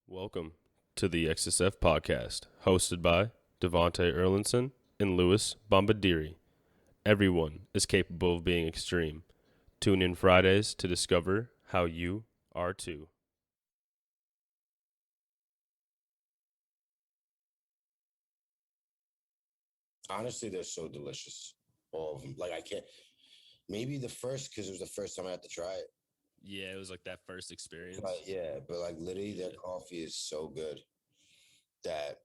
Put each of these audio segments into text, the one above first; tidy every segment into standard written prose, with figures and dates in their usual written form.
Welcome to the XSF podcast, hosted by Devante Erlandsen and Louis Bombardiere. Everyone is capable of being extreme. Tune in Fridays to discover how you are too. Honestly, they're so delicious. All of them. Like I can't. Maybe the first because it was the first time I had to try it. Yeah, it was like that first experience. But yeah, but like literally, their coffee is so good that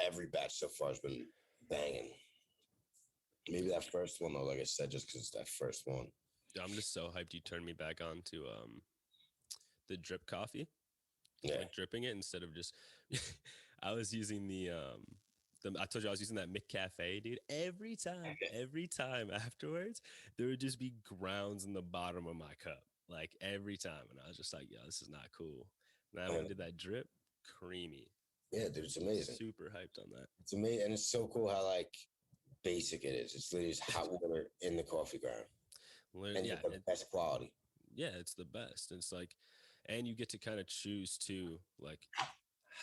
every batch so far has been banging. Maybe that first one though, like I said, just because it's that first one. I'm just so hyped you turned me back on to the drip coffee, Yeah, like dripping it instead of just. I was using I told you I was using that McCafe, dude. Every time afterwards, there would just be grounds in the bottom of my cup, like every time, and I was just like, "Yo, this is not cool." And I went and did that drip, creamy. yeah, dude, it's amazing. Super hyped on that. It's amazing, and it's so cool how like basic it is. It's literally just hot water in the coffee ground, and Yeah, it's the best quality. yeah, it's the best. It's like, and you get to kind of choose too, like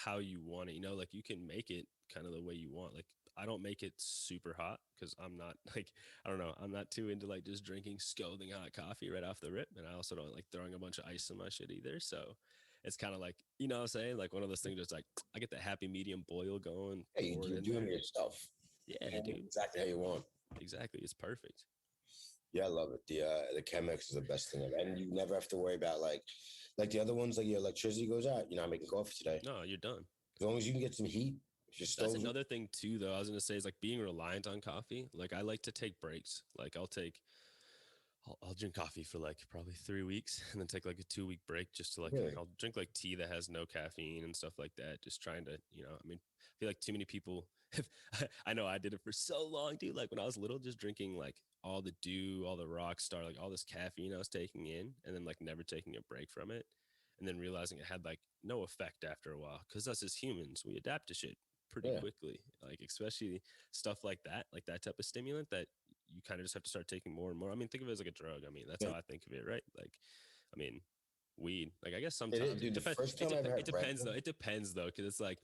how you want it. You know, like you can make it kind of the way you want. Like I don't make it super hot because I'm not like I don't know. I'm not too into like just drinking scalding hot coffee right off the rip, and I also don't like throwing a bunch of ice in my shit either. So it's kind of like you know what I'm saying, like one of those things. Just like I get the happy medium boil going. Hey, Pour it you're in doing there. your stuff. Yeah, dude. Exactly how you want. Exactly. It's perfect. Yeah, I love it. The Chemex is the best thing ever, and you never have to worry about like the other ones. Like your electricity goes out, you're not making coffee today. No, you're done. As long as you can get some heat, if your That's stove's another thing too, though. I was gonna say is like being reliant on coffee. Like I like to take breaks. Like I'll drink coffee for like probably 3 weeks and then take like a 2 week break just to like really I'll drink like tea that has no caffeine and stuff like that. Just trying to, I mean, I feel like too many people I know I did it for so long, dude. Like when I was little, just drinking like all the dew, all the rock star, like all this caffeine I was taking in, and then like never taking a break from it. And then realizing it had like no effect after a while. Cause us as humans, we adapt to shit pretty yeah. quickly. Like especially stuff like that type of stimulant that you kind of just have to start taking more and more. I mean, think of it as like a drug. I mean, that's Yeah. how I think of it, right? Like, I mean, weed. Like, I guess It is, sometimes it dude. The depends. first time I ever It had Red depends though. Bull, It depends though, because it's like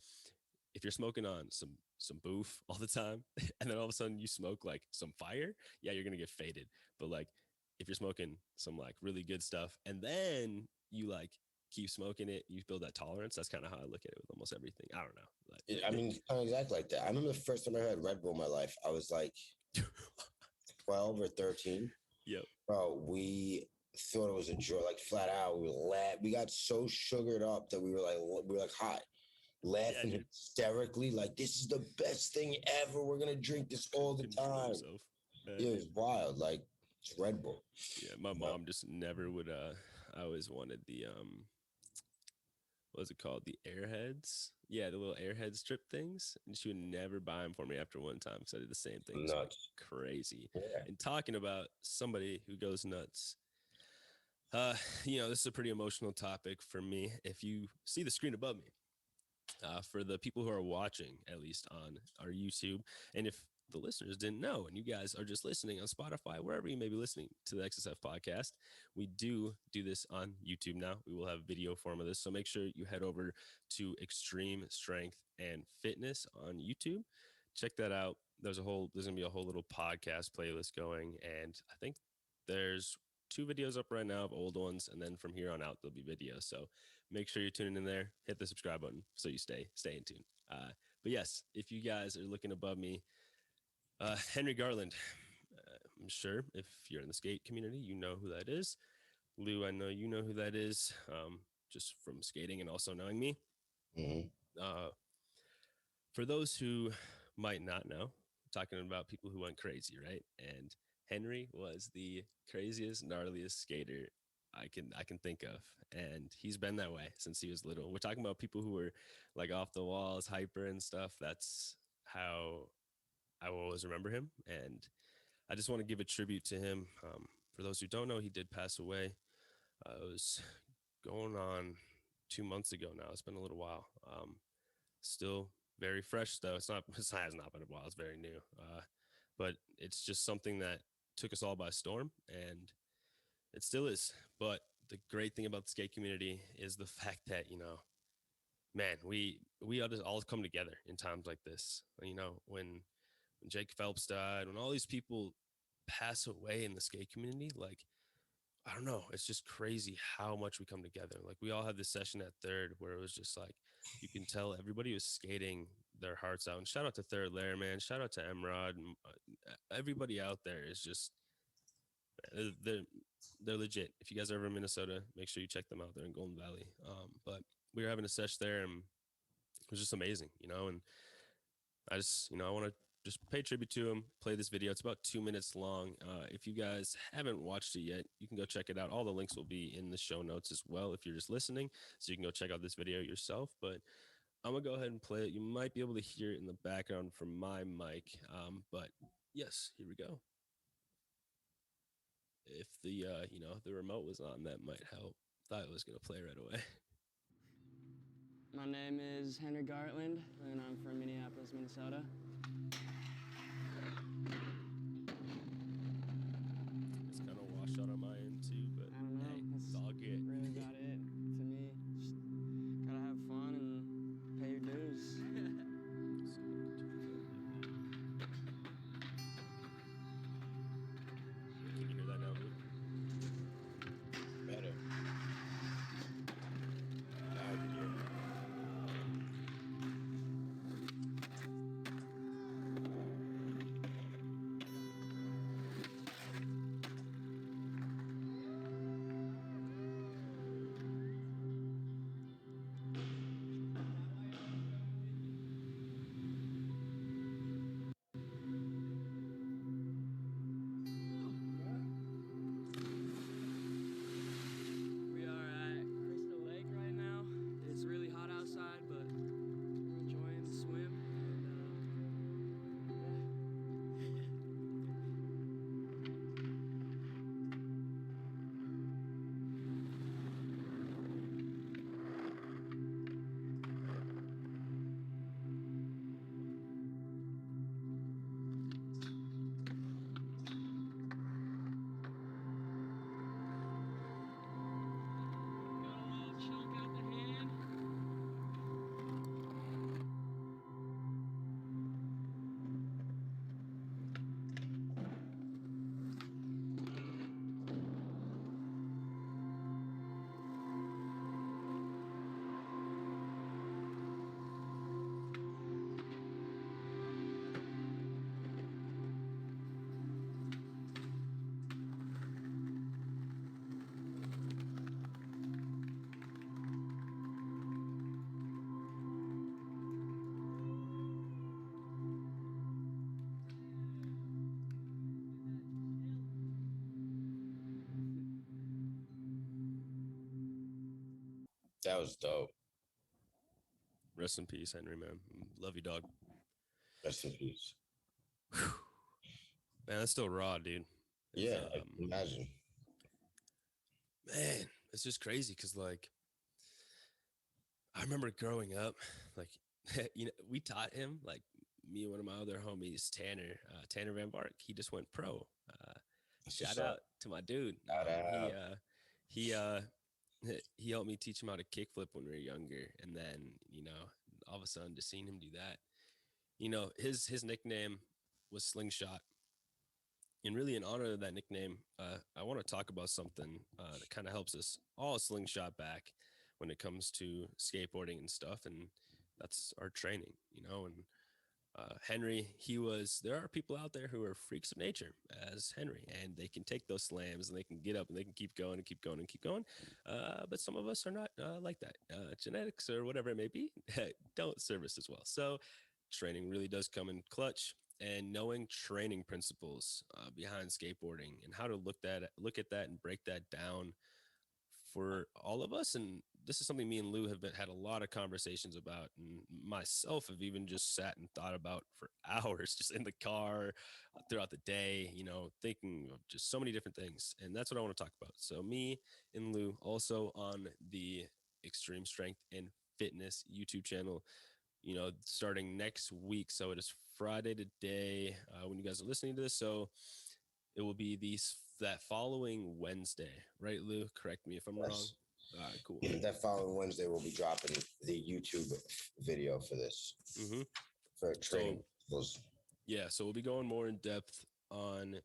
if you're smoking on some boof all the time, and then all of a sudden you smoke like some fire, yeah, you're gonna get faded. But like if you're smoking some like really good stuff, and then you like keep smoking it, you build that tolerance. That's kind of how I look at it with almost everything. I don't know. I mean, it's kind of exactly like that. I remember the first time I had Red Bull in my life. I was like Like, 12 or 13. yep. Bro, we thought it was a joy. Like flat out, we got so sugared up that we were like hot, Yeah, laughing dude. hysterically. Like this is the best thing ever. We're gonna drink this all the Control time. yourself. Yeah, it was wild. Like it's Red Bull. Yeah, my No. mom just never would. I always wanted the what was it called? The Airheads. Yeah, the little Airhead strip things, and she would never buy them for me after one time because I did the same thing. So like Nuts. crazy. Yeah. And talking about somebody who goes nuts. This is a pretty emotional topic for me. If you see the screen above me, for the people who are watching, at least on our YouTube. And if the listeners didn't know, and you guys are just listening on Spotify, wherever you may be listening to the XSF podcast, we do this on YouTube now. We will have video form of this. So make sure you head over to Extreme Strength and Fitness on YouTube. Check that out. There's going to be a whole little podcast playlist going. And I think there's 2 videos up right now of old ones. And then from here on out, there'll be videos. So make sure you're tuning in there. Hit the subscribe button so you stay in tune. But yes, if you guys are looking above me, Henry Gartland. I'm sure if you're in the skate community, you know who that is. Lou, I know you know who that is, just from skating and also knowing me. Hmm. Uh, for those who might not know, talking about people who went crazy, right? And Henry was the craziest, gnarliest skater I can think of, and he's been that way since he was little. We're talking about people who were like off the walls, hyper and stuff. That's how I will always remember him, and I just want to give a tribute to him. For those who don't know, he did pass away. It was going on 2 months ago now. It's been a little while. Still very fresh though. It has not been a while. It's very new. But it's just something that took us all by storm, and it still is. But the great thing about the skate community is the fact that man, we all just all come together in times like this. You know, when Jake Phelps died, when all these people pass away in the skate community, like I don't know, it's just crazy how much we come together. Like we all had this session at Third where it was just like you can tell everybody was skating their hearts out. And shout out to Third Lair, man. Shout out to Emrod. Everybody out there is just they're they're legit. If you guys are ever in Minnesota, make sure you check them out. They're in Golden Valley. But we were having a sesh there, and it was just amazing, you know. And I just, I want to just pay tribute to him, play this video. It's about 2 minutes long. If you guys haven't watched it yet, you can go check it out. All the links will be in the show notes as well if you're just listening, so you can go check out this video yourself. But I'm going to go ahead and play it. You might be able to hear it in the background from my mic. But yes, here we go. If the, the remote was on, that might help. Thought it was going to play right away. My name is Henry Gartland, and I'm from Minneapolis, Minnesota. It's kind of washed out on my end too, but I don't know. hey, That's it's all good. really about it to me. Just gotta have fun and pay your dues. Can you hear that now, Luke? Better. Now I can hear it. We are at Crystal Lake right now. It's really hot outside, but we're enjoying the swim. Got a little chunk out the hand. That was dope. Rest in peace, Henry, man. Love you, dog. Rest in peace. Whew. Man, that's still raw, dude. Yeah, I can imagine. Man, it's just crazy because, like, I remember growing up, like, we taught him, like, me and one of my other homies, Tanner Van Bark. He just went pro. Shout out to my dude. Shout out. He he helped me teach him how to kickflip when we were younger, and then all of a sudden, just seeing him do that, his nickname was Slingshot. And really, in honor of that nickname, I want to talk about something that kind of helps us all slingshot back when it comes to skateboarding and stuff. And that's our training, And Henry, there are people out there who are freaks of nature as Henry, and they can take those slams and they can get up and they can keep going and keep going and keep going. But some of us are not like that. Genetics or whatever it may be don't serve us as well. So training really does come in clutch. And knowing training principles behind skateboarding and how to look at that and break that down for all of us. And this is something me and Lou have had a lot of conversations about, and myself have even just sat and thought about for hours, just in the car throughout the day, thinking of just so many different things. And that's what I want to talk about. So me and Lou also on the Xtreme Strength and Fitness YouTube channel, starting next week. So it is Friday today when you guys are listening to this. So it will be that following Wednesday, right, Lou? Correct me if I'm wrong. All right, cool. That following Wednesday, we'll be dropping the YouTube video for this, Mm-hmm. for So training. yeah, so we'll be going more in depth on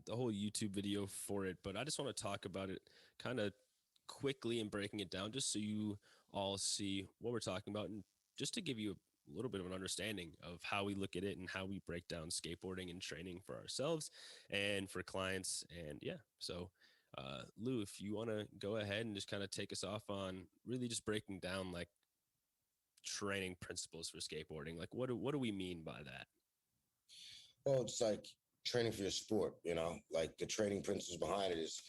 the whole YouTube video for it, but I just want to talk about it kind of quickly and breaking it down just so you all see what we're talking about, and just to give you a little bit of an understanding of how we look at it and how we break down skateboarding and training for ourselves and for clients. And yeah, so Lou, if you want to go ahead and just kind of take us off on really just breaking down like training principles for skateboarding, like what do we mean by that? Well, it's like training for your sport, like the training principles behind it is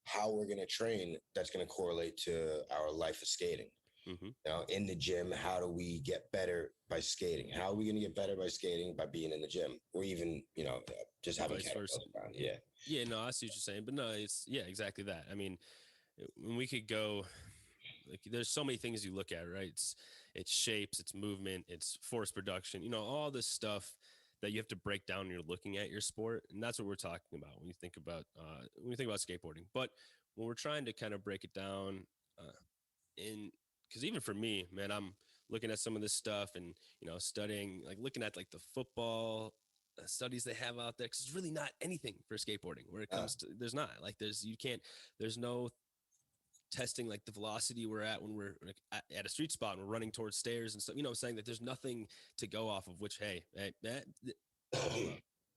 how we're going to train that's going to correlate to our life of skating. Mm-hmm. In the gym, how do we get better by skating? How are we going to get better by skating? By being in the gym, or even, just having Vice versa. around. Yeah. Yeah, no, I see what you're saying, but no, it's yeah, exactly that. I mean, when we could go, like, there's so many things you look at, right? It's shapes, it's movement, it's force production, all this stuff that you have to break down when you're looking at your sport, and that's what we're talking about when you think about skateboarding. But when we're trying to kind of break it down, in because even for me, man, I'm looking at some of this stuff and studying, like looking at like the football studies they have out there, because it's really not anything for skateboarding where it comes to, there's not like there's no testing like the velocity we're at when we're like at a street spot and we're running towards stairs and stuff, saying that there's nothing to go off of, which hey that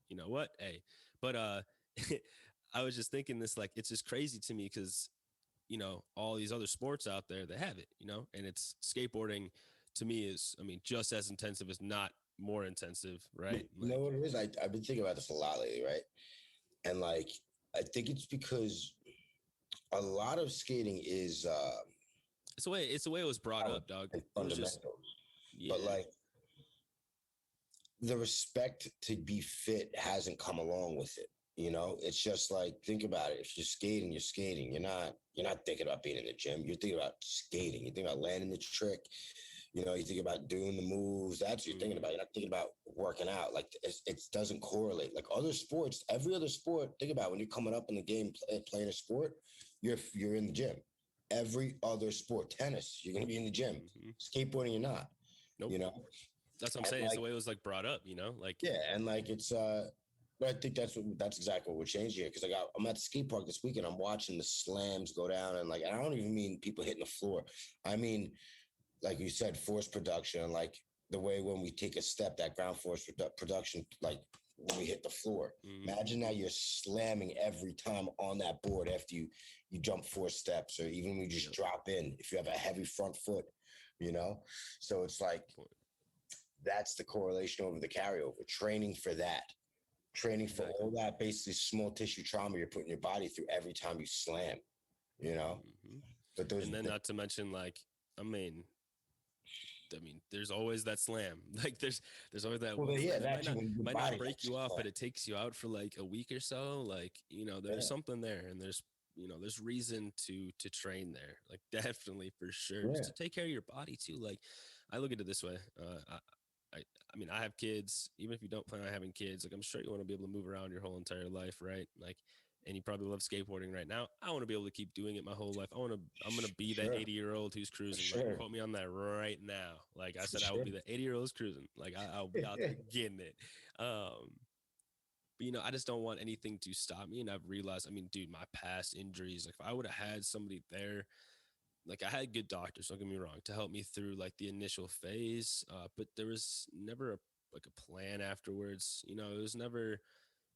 you know what hey but I was just thinking this, like, it's just crazy to me because all these other sports out there, they have it, and it's skateboarding to me is, I mean, just as intensive, as not more intensive, right? You know what it is? I've been thinking about this a lot lately, right? And like, I think it's because a lot of skating is it's the way it was brought up, dog. It was just, yeah. But like, the respect to be fit hasn't come along with it. It's just like, think about it. If you're skating, you're skating. You're not thinking about being in the gym. You're thinking about skating. You're thinking about landing the trick. You think about doing the moves. That's what you're thinking about. You're not thinking about working out. Like, it doesn't correlate. Like other sports, every other sport, think about when you're coming up in the game playing a sport, you're in the gym. Every other sport, tennis, you're going to be in the gym. Skateboarding, you're not. Nope. That's what I'm saying. It's the way it was like brought up, like, yeah. And like, it's, but I think that's exactly what we're changing here. Because I'm at the skate park this weekend. I'm watching the slams go down, and like, I don't even mean people hitting the floor. I mean, like you said, force production, like the way when we take a step, that ground force production, like when we hit the floor. Imagine now you're slamming every time on that board after you jump 4 steps, or even when you just drop in. If you have a heavy front foot, so it's like that's the correlation over the carryover. Training for that. Training for all that basically small tissue trauma you're putting your body through every time you slam, But and then not to mention, like, I mean, there's always that slam. Like, there's always that one slam. It might not break you off, but it takes you out for like a week or so. Like, there's something there, and there's reason to train there. Like, definitely, for sure, just to take care of your body too. Like, I look at it this way. I mean, I have kids. Even if you don't plan on having kids, like, I'm sure you want to be able to move around your whole entire life, right? Like, and you probably love skateboarding right now. I want to be able to keep doing it my whole life. I'm going to be that 80-year-old who's cruising. Like, quote me on that right now. Like I said, I will be the 80-year-old who's cruising. Like, I'll be out there getting it. But, I just don't want anything to stop me. And I've realized, I mean, dude, my past injuries, like, if I would have had somebody there, like, I had good doctors, don't get me wrong, to help me through like the initial phase. But there was never a plan afterwards. It was never,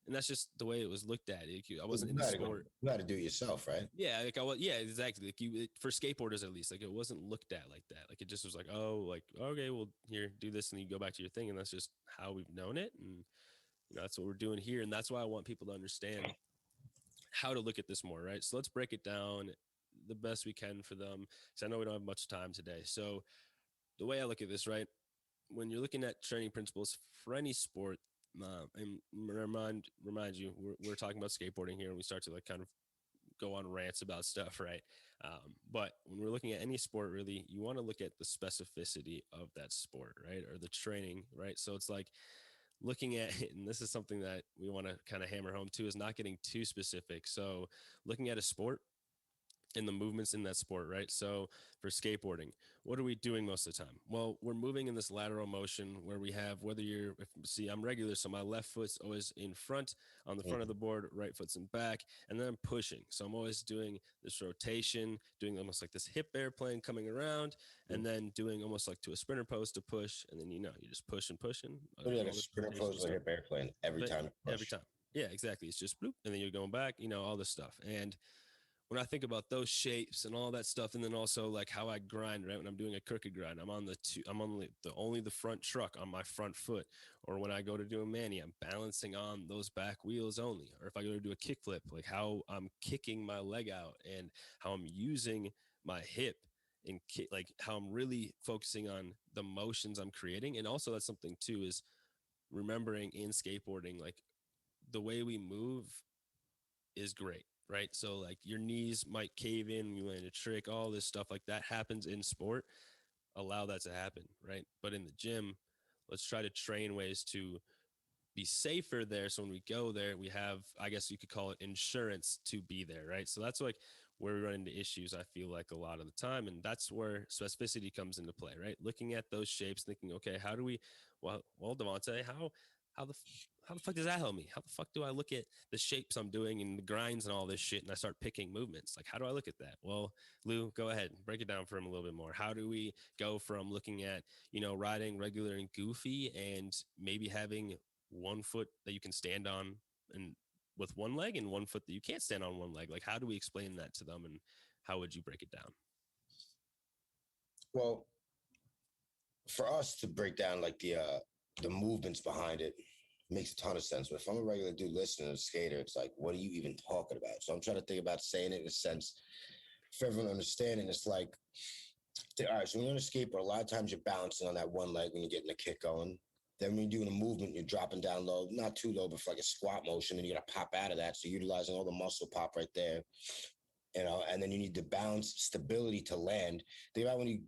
and that's just the way it was looked at. I wasn't in the sport. You got to do it yourself, right? Yeah, like yeah, exactly. Like, for skateboarders at least, like, it wasn't looked at like that. Like, it just was like, oh, like, okay, well, here, do this, and then you go back to your thing, and that's just how we've known it, and that's what we're doing here, and that's why I want people to understand how to look at this more, right? So let's break it down the best we can for them, because I know we don't have much time today. So the way I look at this, right, when you're looking at training principles for any sport, and remind you, we're talking about skateboarding here, and we start to like kind of go on rants about stuff, right? But when we're looking at any sport, really, you want to look at the specificity of that sport, right? Or the training, right? So it's like looking at it, and this is something that we want to kind of hammer home too, is not getting too specific. So looking at a sport, in the movements in that sport, right? So for skateboarding, what are we doing most of the time? Well, we're moving in this lateral motion where we have, whether you're, if, see, I'm regular, so my left foot's always in front on the front of the board, right foot's in back, and then I'm pushing. So I'm always doing this rotation, doing almost like this hip airplane coming around, and then doing almost like to a sprinter pose to push, and then you just push and pushing. Literally like a sprinter pose or hip airplane every time you push. Every time. Yeah, exactly. It's just bloop, and then you're going back, all this stuff. And when I think about those shapes and all that stuff, and then also like how I grind, right? When I'm doing a crooked grind, I'm on only the front truck on my front foot. Or when I go to do a mani, I'm balancing on those back wheels only. Or if I go to do a kickflip, like how I'm kicking my leg out and how I'm using my hip and like how I'm really focusing on the motions I'm creating. And also that's something too, is remembering in skateboarding, like the way we move is great, right? So like your knees might cave in when you land a trick, all this stuff like that happens in sport. Allow that to happen, right? But in the gym, let's try to train ways to be safer there. So when we go there, we have, I guess you could call it insurance to be there, right? So that's like where we run into issues, I feel like a lot of the time. And that's where specificity comes into play, right? Looking at those shapes, thinking, okay, how do we, well, Devante, how the, how the fuck does that help me? How the fuck do I look at the shapes I'm doing and the grinds and all this shit, and I start picking movements? Like, how do I look at that? Well, Lou, go ahead and break it down for him a little bit more. How do we go from looking at, riding regular and goofy and maybe having one foot that you can stand on and with one leg and one foot that you can't stand on one leg? Like, how do we explain that to them, and how would you break it down? Well, for us to break down like the movements behind it makes a ton of sense. But if I'm a regular dude listening to a skater, it's like, what are you even talking about? So I'm trying to think about saying it in a sense for everyone understanding. It's like, all right, so when you're on a skateboard, a lot of times you're balancing on that one leg when you're getting the kick going. Then when you're doing a movement, you're dropping down low, not too low, but for like a squat motion, and you got to pop out of that. So utilizing all the muscle pop right there, and then you need the balance, stability to land. Think about when you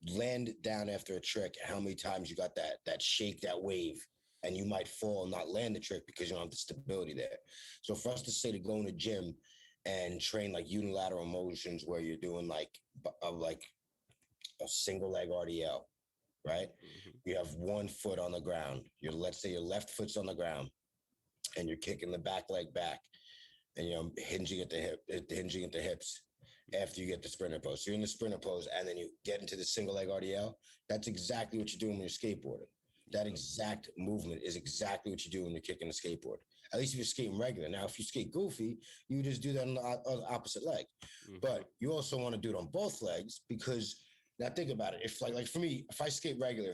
land down after a trick, how many times you got that shake, that wave, and you might fall and not land the trick because you don't have the stability there. So for us to say to go in the gym and train like unilateral motions where you're doing like a single leg RDL, right? Mm-hmm. You have one foot on the ground. Let's say your left foot's on the ground and you're kicking the back leg back and hinging at the hips after you get the sprinter pose. So you're in the sprinter pose and then you get into the single leg RDL. That's exactly what you're doing when you're skateboarding. That exact movement is exactly what you do when you're kicking a skateboard. At least if you're skating regular. Now, if you skate goofy, you just do that on the opposite leg. Mm-hmm. But you also want to do it on both legs because now think about it. If like for me, if I skate regular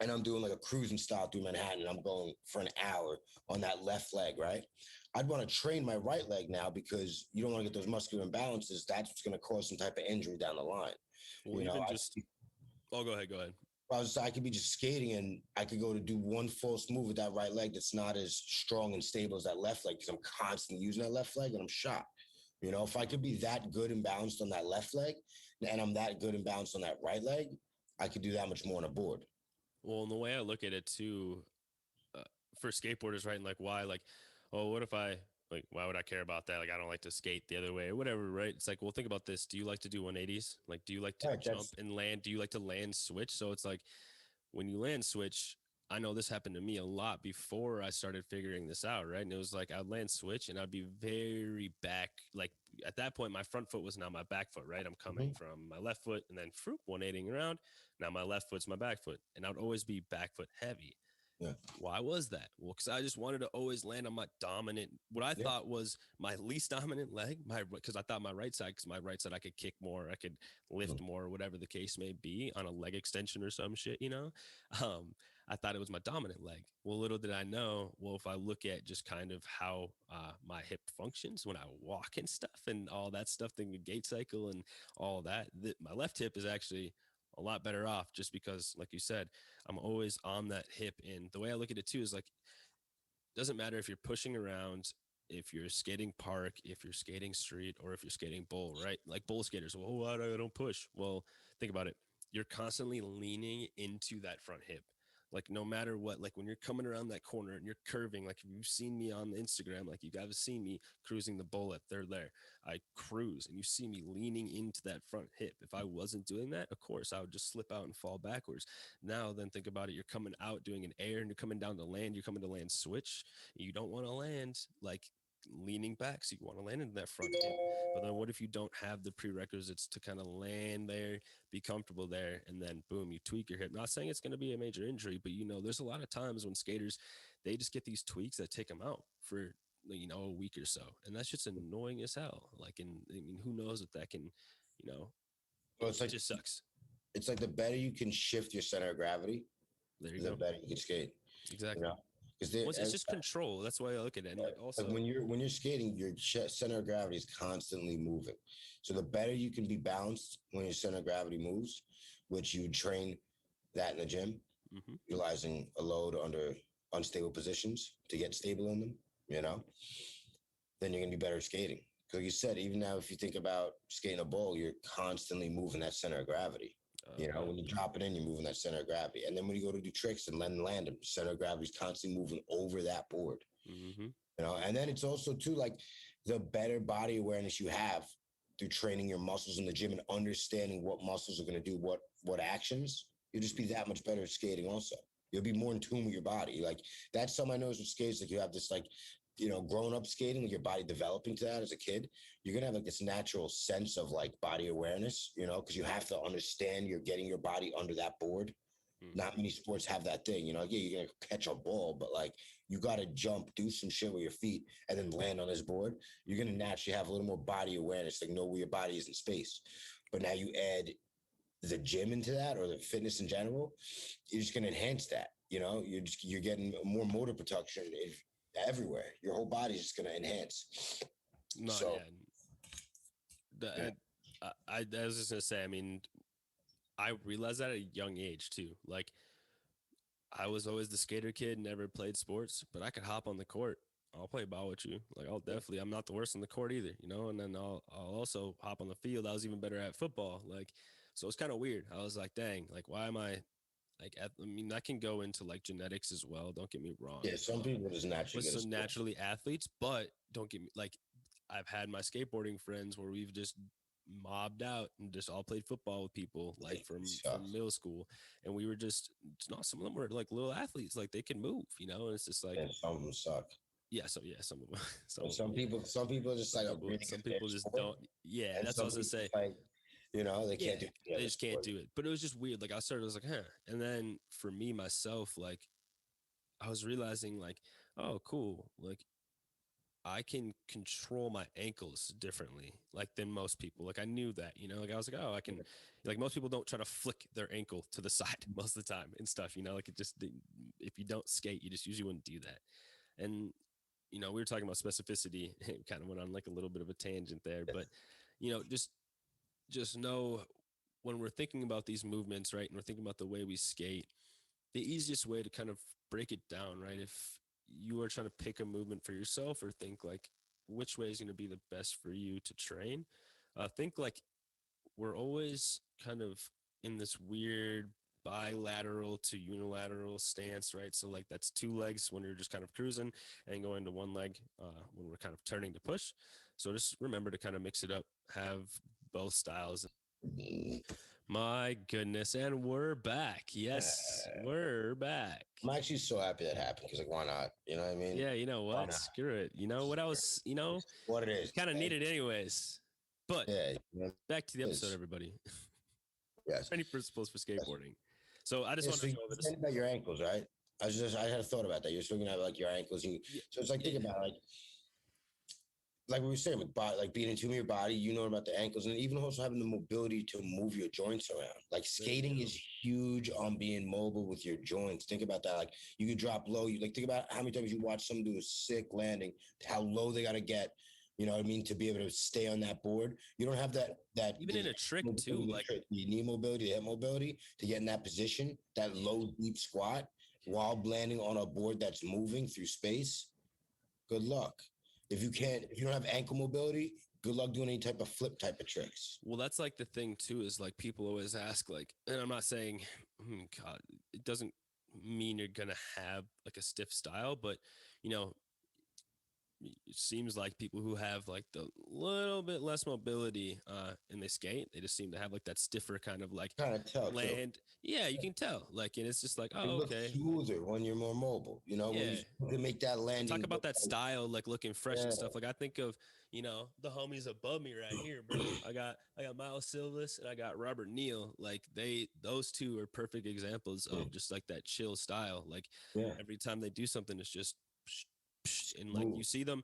and I'm doing like a cruising style through Manhattan and I'm going for an hour on that left leg, right? I'd want to train my right leg now because you don't want to get those muscular imbalances. That's what's going to cause some type of injury down the line. Well, go ahead. I could be just skating and I could go to do one false move with that right leg that's not as strong and stable as that left leg because I'm constantly using that left leg and I'm shot. If I could be that good and balanced on that left leg and I'm that good and balanced on that right leg, I could do that much more on a board. Well, and the way I look at it too, for skateboarders, right? And like, why, like, oh, what if why would I care about that? Like, I don't like to skate the other way or whatever, right? It's like, well, think about this. Do you like to do 180s? Like, do you like to jump and land? Do you like to land switch? So it's like, when you land switch, I know this happened to me a lot before I started figuring this out, right? And it was like, I'd land switch and I'd be very back. Like, at that point, my front foot was now my back foot, right? I'm coming from my left foot and then 180ing around. Now my left foot's my back foot. And I'd always be back foot heavy. Yeah. Why was that? Well, because I just wanted to always land on my dominant, what I thought was my least dominant leg, because I thought my right side I could kick more, I could lift more, whatever the case may be, on a leg extension or some shit, I thought it was my dominant leg. Well, little did I know, if I look at just kind of how my hip functions when I walk and stuff and all that stuff, the gait cycle and all that, my left hip is actually a lot better off just because, like you said, I'm always on that hip. And the way I look at it too is like, doesn't matter if you're pushing around, if you're skating park, if you're skating street, or if you're skating bowl, right? Like bowl skaters, well, I don't push. Well, think about it. You're constantly leaning into that front hip. like no matter what, like when you're coming around that corner and you're curving, like if you've seen me on the Instagram, like you guys have seen me cruising the bullet, they're there. I cruise and you see me leaning into that front hip. If I wasn't doing that, of course, I would just slip out and fall backwards. Now, then think about it. You're coming out doing an air and you're coming down to land. You're coming to land switch. You don't want to land like leaning back. So you want to land into that front hip. But then what if you don't have the prerequisites to kind of land there, be comfortable there, and then boom, you tweak your hip? Not saying it's going to be a major injury, but there's a lot of times when skaters, they just get these tweaks that take them out for a week or so, and that's just annoying as hell. Like, who knows if that can, Well, it's it like just sucks. it's like the better you can shift your center of gravity, There you the go. better you can skate. Exactly. Because It's just control. That's why I look at it. And like also, like when you're skating, your center of gravity is constantly moving. So the better you can be balanced when your center of gravity moves, which you train that in the gym, utilizing a load under unstable positions to get stable in them, then you're gonna be better at skating. Because you said, even now, if you think about skating a bowl, you're constantly moving that center of gravity. When you drop it in, you're moving that center of gravity. And then when you go to do tricks and land them, center of gravity is constantly moving over that board. And then it's also too, like, the better body awareness you have through training your muscles in the gym and understanding what muscles are going to do what actions, you'll just be that much better at skating also. You'll be more in tune with your body. Like, that's something I noticed with skates. Like, you have this, like, grown up skating, with your body developing to that as a kid, you're going to have like this natural sense of like body awareness, because you have to understand you're getting your body under that board. Not many sports have that thing, like, yeah, you're going to catch a ball, but like you got to jump, do some shit with your feet and then land on this board. You're going to naturally have a little more body awareness, like know where your body is in space. But now you add the gym into that, or the fitness in general, you're just going to enhance that. You're getting more motor protection everywhere. Your whole body's just going to enhance. No, so, yeah. I was just gonna say, I realized that at a young age too. Like, I was always the skater kid, never played sports, but I could hop on the court. I'll play ball with you. Like, I'm not the worst on the court either, and then I'll also hop on the field. I was even better at football. Like, so it's kind of weird. I was like, dang, like, why am I like, that can go into like genetics as well. Don't get me wrong. Yeah. Some people just naturally athletes, but don't get me like, I've had my skateboarding friends where we've just mobbed out and just all played football with people like from middle school, and we were just some of them were like little athletes, like they can move, and it's just like, some of them suck. Some of them. Some people just like some people just don't. Yeah, that's what I was gonna say. Like, they can't do it. They just can't do it. But it was just weird. Like, I was like, huh. And then for me myself, like, I was realizing like, oh, cool. Like, I can control my ankles differently, like, than most people. Like, I knew that, like, I was like, oh, I can, like, most people don't try to flick their ankle to the side most of the time and stuff, like, it just, if you don't skate, you just usually wouldn't do that. And, we were talking about specificity. It kind of went on like a little bit of a tangent there, but, just know when we're thinking about these movements, right, and we're thinking about the way we skate, the easiest way to kind of break it down, right, if you are trying to pick a movement for yourself or think like which way is going to be the best for you to train, think like we're always kind of in this weird bilateral to unilateral stance, right? So like that's two legs when you're just kind of cruising, and going to one leg when we're kind of turning to push. So just remember to kind of mix it up, have both styles. My goodness, and we're back. Yes, we're back. I'm actually so happy that happened, because like, why not? You know what I mean? Yeah, you know what? Screw it. You know what I was, what it is. Kind of needed anyways. But back to the episode, everybody. Yes. Any principles for skateboarding. So I just want to go over this. About your ankles, right? I had a thought about that. You're still gonna have like your ankles. So it's like, think about like we were saying with like being in tune with your body, about the ankles, and even also having the mobility to move your joints around. Like, skating is huge on being mobile with your joints. Think about that. Like, you could drop low. You think about how many times you watch someone do a sick landing, how low they got to get. You know what I mean? To be able to stay on that board. You don't have that even in a trick too. Like, you need mobility, hip mobility to get in that position, that low deep squat while landing on a board that's moving through space. Good luck. If you don't have ankle mobility, good luck doing any type of flip type of tricks. Well, that's like the thing too, is like people always ask, like, and I'm not saying, God, it doesn't mean you're gonna have like a stiff style, but you know, it seems like people who have like the little bit less mobility and they skate, they just seem to have like that stiffer kind of like Kind of tell too. land. Yeah, you can tell. Like, and it's just like, It oh, looks okay. smoother when you're more mobile. You know, when Yeah. you can make that landing. Talk about look that like- style, like looking fresh Yeah. and stuff. Like I think of, you know, the homies above me right here, bro. I got Miles Silvas and I got Robert Neal. Like those two are perfect examples of just like that chill style. Like Yeah. every time they do something, it's just psh, psh, and like you've seen them.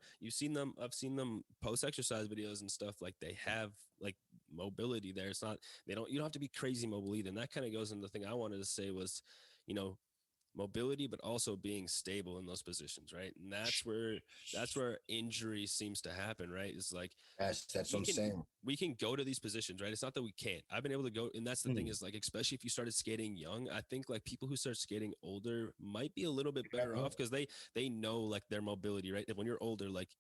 I've seen them post exercise videos and stuff. Like they have like mobility there. It's not you don't have to be crazy mobile either. And that kind of goes into the thing I wanted to say was, you know, mobility, but also being stable in those positions, right? And that's where injury seems to happen, right? It's like That's what I'm saying. We can go to these positions, right? It's not that we can't. I've been able to go, and that's the thing is like, especially if you started skating young, I think like people who start skating older might be a little bit better off because they know like their mobility, right? When you're older, like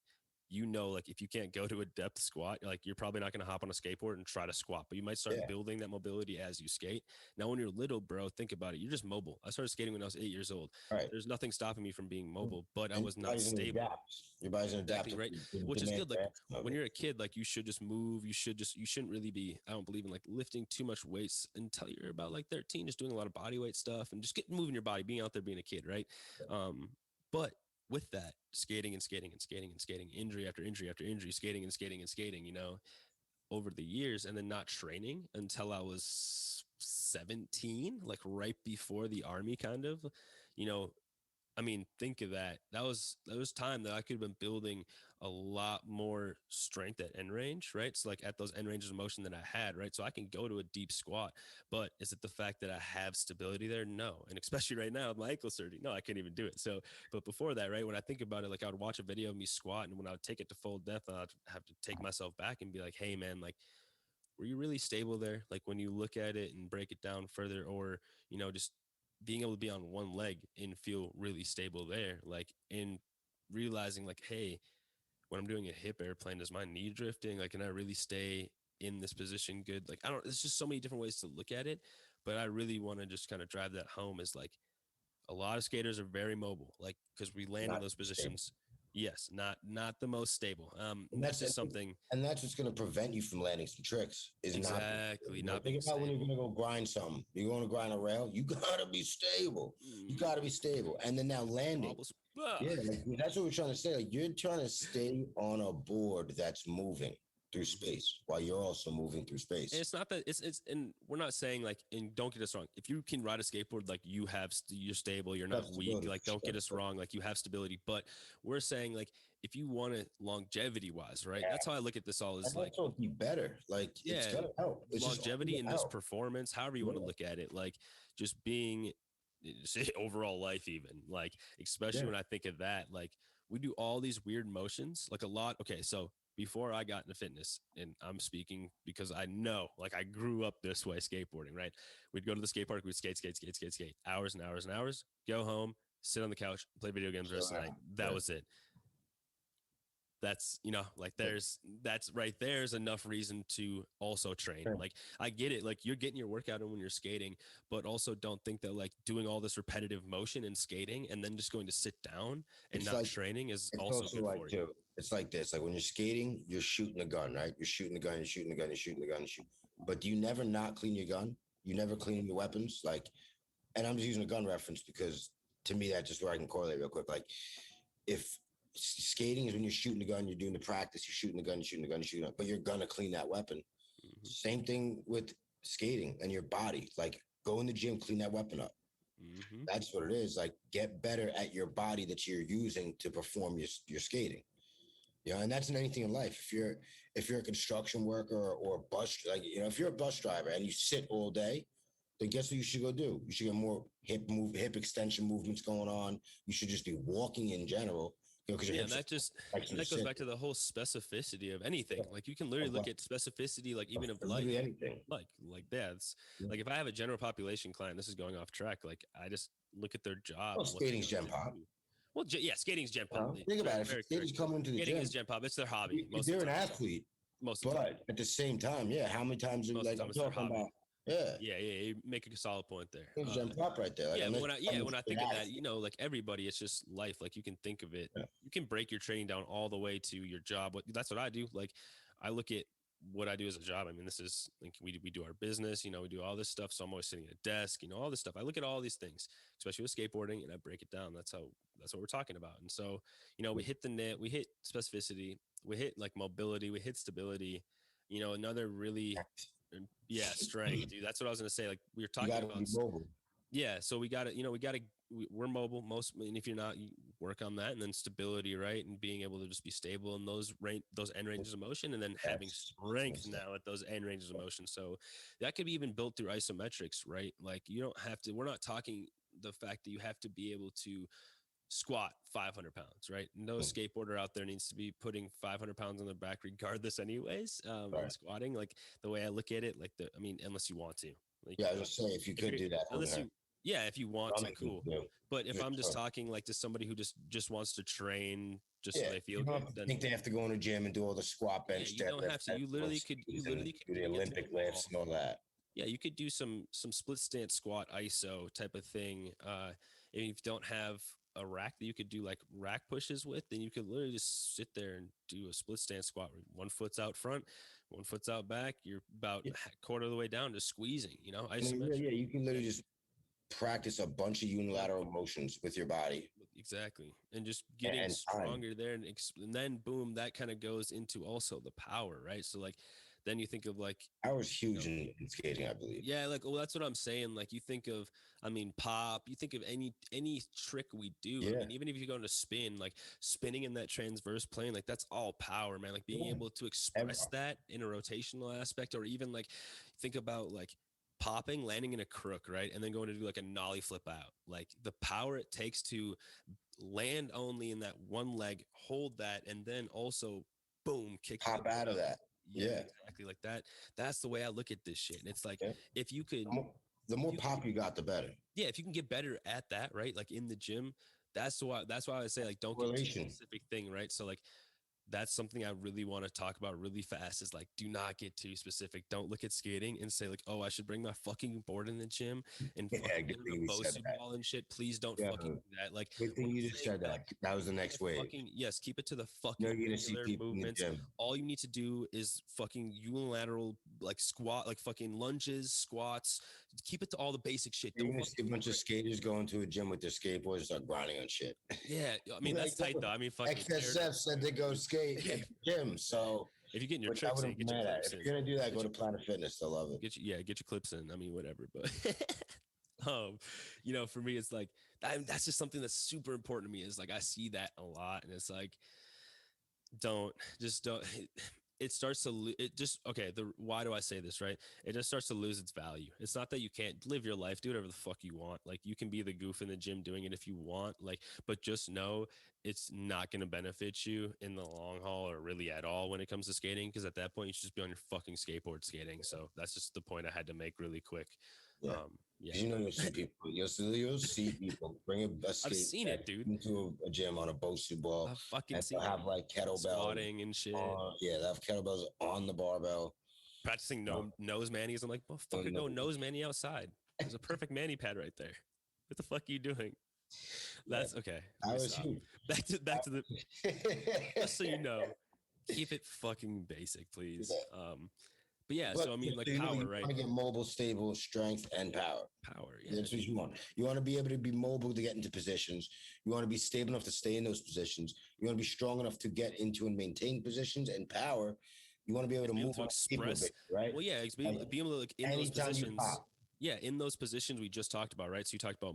you know, like if you can't go to a depth squat, like you're probably not going to hop on a skateboard and try to squat, but you might start building that mobility as you skate. Now, when you're little, bro, think about it. You're just mobile. I started skating when I was 8 years old. Right. There's nothing stopping me from being mobile, but I was not stable. Your body's gonna adapt, right? Which is good. Like when you're a kid, like you should just move. You shouldn't really be, I don't believe in like lifting too much weights until you're about like 13, just doing a lot of body weight stuff and just moving your body, being out there, being a kid. Right. But with that, skating, injury after injury after injury, skating, you know, over the years, and then not training until I was 17, like right before the army, kind of, you know. I mean, think of that. That was time that I could have been building a lot more strength at end range, right? So like at those end ranges of motion that I had, right? So I can go to a deep squat, but is it the fact that I have stability there? No. And especially right now with my ankle surgery, no, I can't even do it. So, but before that, right, when I think about it, like I would watch a video of me squat, and when I would take it to full depth, I'd have to take myself back and be like, hey man, like, were you really stable there? Like when you look at it and break it down further, or, you know, just being able to be on one leg and feel really stable there, like in realizing like, hey, when I'm doing a hip airplane, is my knee drifting? Like, can I really stay in this position good? Like, I don't, there's just so many different ways to look at it, but I really want to just kind of drive that home is like a lot of skaters are very mobile, like, because we land in those positions. Yes, not the most stable. And that's just something, and that's what's going to prevent you from landing some tricks. Is exactly not think about when you're going to go grind something. You're going to grind a rail. You gotta be stable. You gotta be stable. And then now landing. Yeah, like, that's what we're trying to say. Like you're trying to stay on a board that's moving through space while you're also moving through space. And it's not that it's and we're not saying like, and don't get us wrong, if you can ride a skateboard, like you're stable, you're not weak, like don't get us wrong, like you have stability. But we're saying like if you want it longevity wise, right? That's how I look at this all, is like be better. Like it's gonna help. It's longevity in this performance, however you want to look at it, like just being overall life, even like, especially when I think of that, like we do all these weird motions, like a lot. Okay, so before I got into fitness, and I'm speaking because I know, like I grew up this way, skateboarding, right? We'd go to the skate park, we'd skate, hours and hours and hours, go home, sit on the couch, play video games the rest of the night. That was it. That's, you know, like that's right there's enough reason to also train. Like I get it, like you're getting your workout in when you're skating, but also don't think that like doing all this repetitive motion and skating and then just going to sit down and not like, training is also good like for you. It's like this, like when you're skating, you're shooting a gun, right? You're shooting the gun, you're shooting the gun, you're shooting the gun, you shoot. But do you never not clean your gun? You never clean your weapons? Like, and I'm just using a gun reference because to me, that's just where I can correlate real quick. Like if skating is when you're shooting the gun, you're doing the practice, you're shooting the gun, you're shooting the gun, you're shooting it, but you're gonna clean that weapon. Same thing with skating and your body. Like go in the gym, clean that weapon up. That's what it is. Like get better at your body that you're using to perform your skating. You know, and that's in anything in life. If you're a construction worker or a bus, like, you know, if you're a bus driver and you sit all day, then guess what you should go do? You should get more hip extension movements going on. You should just be walking in general. You know, and that goes back to the whole specificity of anything. Like you can literally look at specificity, like even of life, anything. Like that's like if I have a general population client, this is going off track. Like I just look at their job. Well, skating's gen pop. Well, yeah, skating's gen pop. Think about it. If skating's coming into the skating gym, is gen pop. It's their hobby. They're an athlete. Most of the time. At the same time, yeah. How many times are like I'm talking about Yeah. Yeah, you make a solid point there. Gym prop right there. Like, Yeah, unless when I think of that, like everybody, it's just life. Like you can think of it, Yeah. you can break your training down all the way to your job. That's what I do. Like I look at what I do as a job. I mean, this is like we do our business, we do all this stuff. So I'm always sitting at a desk, all this stuff. I look at all these things, especially with skateboarding, and I break it down. That's what we're talking about. And so, we hit the net, we hit specificity, we hit like mobility, we hit stability, another really, yeah, strength, dude. That's what I was going to say. Like we were talking about. Be mobile. Yeah, so we're mobile and if you're not, you work on that, and then stability, right, and being able to just be stable in those end ranges of motion, and then having strength now at those end ranges of motion. So that could be even built through isometrics, right? Like you don't have to. We're not talking the fact that you have to be able to squat 500 pounds, right? No skateboarder out there needs to be putting 500 pounds on their back regardless anyways. And squatting, like the way I look at it, unless you want to, like, yeah, I was just saying, if you could do that, if you want to, cool. But if I'm just talking like to somebody who just wants to train, just so they feel good, then think they have to go in the gym and do all the squat, bench, you don't have to. You literally could do the Olympic lifts and all that. Yeah, you could do some split stance squat ISO type of thing. If you don't have a rack that you could do like rack pushes with, then you could literally just sit there and do a split stance squat where one foot's out front, one foot's out back. You're about a quarter of the way down, just squeezing, isometric. Yeah, you can literally just practice a bunch of unilateral motions with your body. Exactly. And just getting stronger there. And then boom, that kind of goes into also the power, right? So like, then you think of like power's huge in skating, I believe. Yeah, like that's what I'm saying. Like you think of, pop. You think of any trick we do. Yeah. I mean, even if you go into spin, like spinning in that transverse plane, like that's all power, man. Like being able to express that in a rotational aspect, or even like think about like popping, landing in a crook, right, and then going to do like a nollie flip out. Like the power it takes to land only in that one leg, hold that, and then also boom, kick pop out of that. Yeah, exactly. Like that. That's the way I look at this shit. And it's like, if you could, the more pop you got, the better. Yeah, if you can get better at that, right? Like in the gym, that's why I would say like don't get too specific thing, right? So like that's something I really want to talk about really fast is like, do not get too specific. Don't look at skating and say like, oh, I should bring my fucking board in the gym and fucking get a Bosu ball and shit. Please don't fucking do that. Like, good thing you just said that. That was the next wave. Yes, keep it to the fucking movements. All you need to do is fucking unilateral like squat, like fucking lunges, squats. Keep it to all the basic shit. You're gonna see a bunch of skaters go into a gym with their skateboards and start grinding on shit. Yeah, I mean that's tight though. I mean, fucking XSF said they go skate at the gym. So if you get in your tricks in, get your clips in. If you're gonna do that, go to Planet Fitness. They'll love it. Get your clips in. I mean, whatever. But for me, it's like that's just something that's super important to me. Is like I see that a lot, and it's like, don't. It starts to why do I say this, right? It just starts to lose its value. It's not that you can't live your life, do whatever the fuck you want. Like you can be the goof in the gym doing it if you want, like, but just know it's not going to benefit you in the long haul or really at all when it comes to skating. Cause at that point you should just be on your fucking skateboard skating. So that's just the point I had to make really quick. Yeah. You'll see people bring a skate. I've seen it, dude. Into a gym on a Bosu ball. I've fucking seen it. Have like kettlebells. Squatting and shit. They have kettlebells on the barbell. Practicing nose manies. I'm like, well, fucking go nose mani outside. There's a perfect mani pad right there. What the fuck are you doing? That's okay. Back to the just so you know, keep it fucking basic, please. But yeah, so I mean, like power, right? You want to get mobile, stable, strength, and power. Yeah. That's what you want. You want to be able to be mobile to get into positions. You want to be stable enough to stay in those positions. You want to be strong enough to get into and maintain positions. And power, you want to be able to move to express, right? Well, yeah, be able to like in those positions. Yeah, in those positions we just talked about, right? So you talked about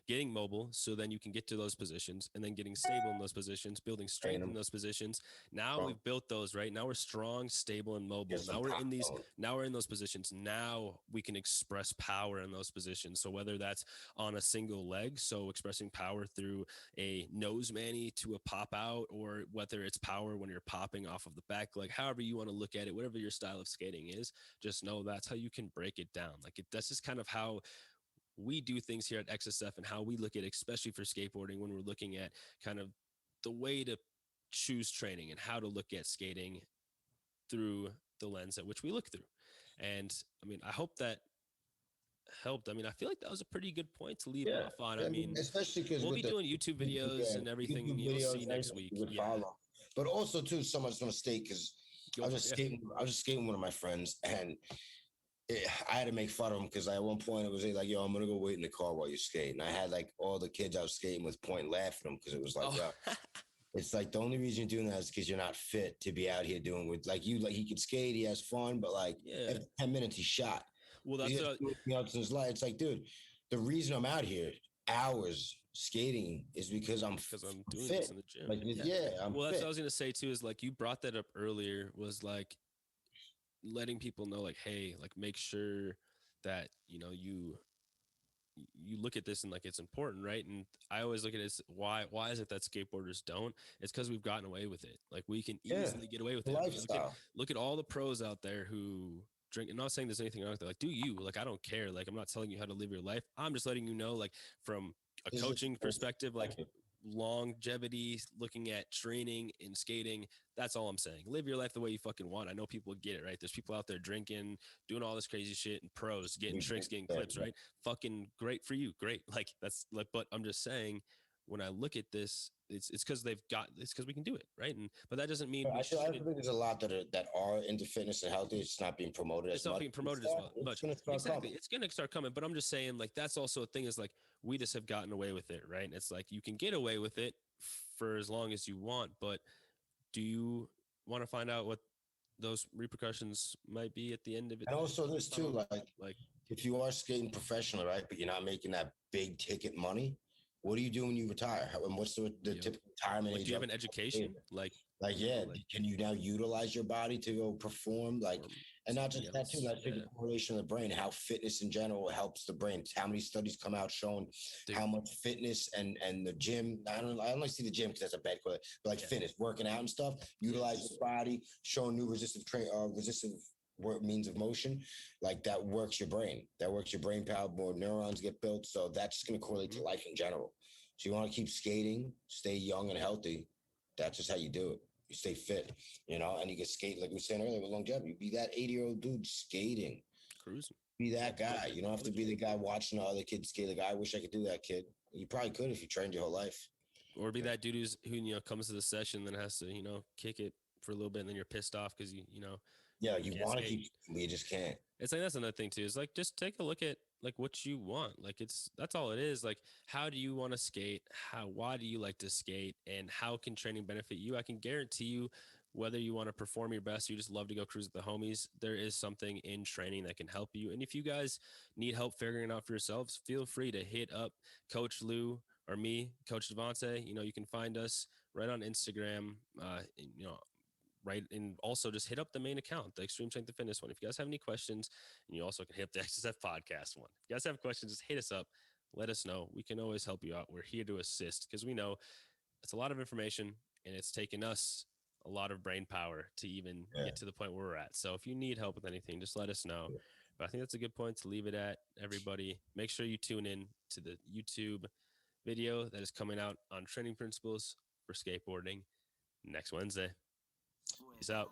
getting mobile, so then you can get to those positions, and then getting stable in those positions, building strength in those positions. Now we've built those, right? Now we're strong, stable, and mobile. Now we're in those positions. Now we can express power in those positions. So whether that's on a single leg, so expressing power through a nose mani to a pop out, or whether it's power when you're popping off of the back leg, however you want to look at it, whatever your style of skating is, just know that's how you can break it down. Like that's just kind of how we do things here at XSF and how we look at it, especially for skateboarding, when we're looking at kind of the way to choose training and how to look at skating through the lens at which we look through. And I mean, I hope that helped. I mean, I feel like that was a pretty good point to leave Yeah, off on. I mean, especially because we'll with be the doing YouTube videos and everything. YouTube You'll videos, see next week. you would Yeah, follow. But also too, someone's gonna state because go for it. Yeah. I was just skating with one of my friends, and I had to make fun of him because at one point it was like, "Yo, I'm gonna go wait in the car while you skate," and I had like all the kids I was skating with point laughing at him because it was like, Oh. "Yo." It's like the only reason you're doing that is because you're not fit to be out here doing with like you. Like he could skate, he has fun, but like Yeah. after 10 minutes he's shot. Well, that's what else in his life. It's like, dude, the reason I'm out here hours skating is because I'm doing fit. this in the gym. Like, I'm well, that's fit. what I was gonna say too. Is like you brought that up earlier. Was like letting people know, like, hey, like make sure that you look at this and like it's important, right? And I always look at it as why is it that skateboarders don't? It's because we've gotten away with it. Like we can easily get away with it. Lifestyle. Look at all the pros out there who drink. And I'm not saying there's anything wrong with it. Like, do you? Like, I don't care. Like, I'm not telling you how to live your life. I'm just letting you know, like, from a coaching perspective, like longevity, looking at training and skating. That's all I'm saying. Live your life the way you fucking want. I know people get it, right? There's people out there drinking, doing all this crazy shit, and pros getting tricks, getting clips, right? Fucking great for you. Great. Like that's like, but I'm just saying when I look at this, it's because it's because we can do it, right? And but that doesn't mean I think there's a lot that are into fitness and healthy. It's not being promoted. It's not being promoted as much. Exactly, it's gonna start coming. But I'm just saying, like that's also a thing. Is like we just have gotten away with it, right? And it's like you can get away with it for as long as you want, but do you want to find out what those repercussions might be at the end of it? And also, this too, like if you are skating professionally, right, but you're not making that big ticket money. What do you do when you retire? And what's the typical retirement age? Do you have an education? Can you now utilize your body to go perform? Like, and not just that too. That's the correlation of the brain. How fitness in general helps the brain. How many studies come out showing how much fitness and the gym. I only see the gym because that's a bad quote. But like fitness, working out and stuff, utilize your body, showing new resistive means of motion, like that works your brain. That works your brain power. More neurons get built. So that's just going to correlate to life in general. So you want to keep skating, stay young and healthy. That's just how you do it. You stay fit, and you can skate, like we were saying earlier, with longevity. Be that 80-year-old dude skating. Cruising. Be that guy. You don't have to be the guy watching the other kids skate. Like, I wish I could do that, kid. You probably could if you trained your whole life. Or be that dude who comes to the session, then has to, kick it for a little bit, and then you're pissed off because you want to keep, but you just can't. It's like that's another thing too. Is like just take a look at like what you want. Like that's all it is. Like how do you want to skate? Why do you like to skate? And how can training benefit you? I can guarantee you, whether you want to perform your best, or you just love to go cruise with the homies, there is something in training that can help you. And if you guys need help figuring it out for yourselves, feel free to hit up Coach Lou or me, Coach Devante. You can find us right on Instagram. Right. And also just hit up the main account, the Extreme Strength and Fitness one. If you guys have any questions, and you also can hit up the XSF podcast one. If you guys have questions, just hit us up. Let us know. We can always help you out. We're here to assist because we know it's a lot of information and it's taken us a lot of brain power to even get to the point where we're at. So if you need help with anything, just let us know. But I think that's a good point to leave it at. Everybody, make sure you tune in to the YouTube video that is coming out on training principles for skateboarding next Wednesday. Peace out.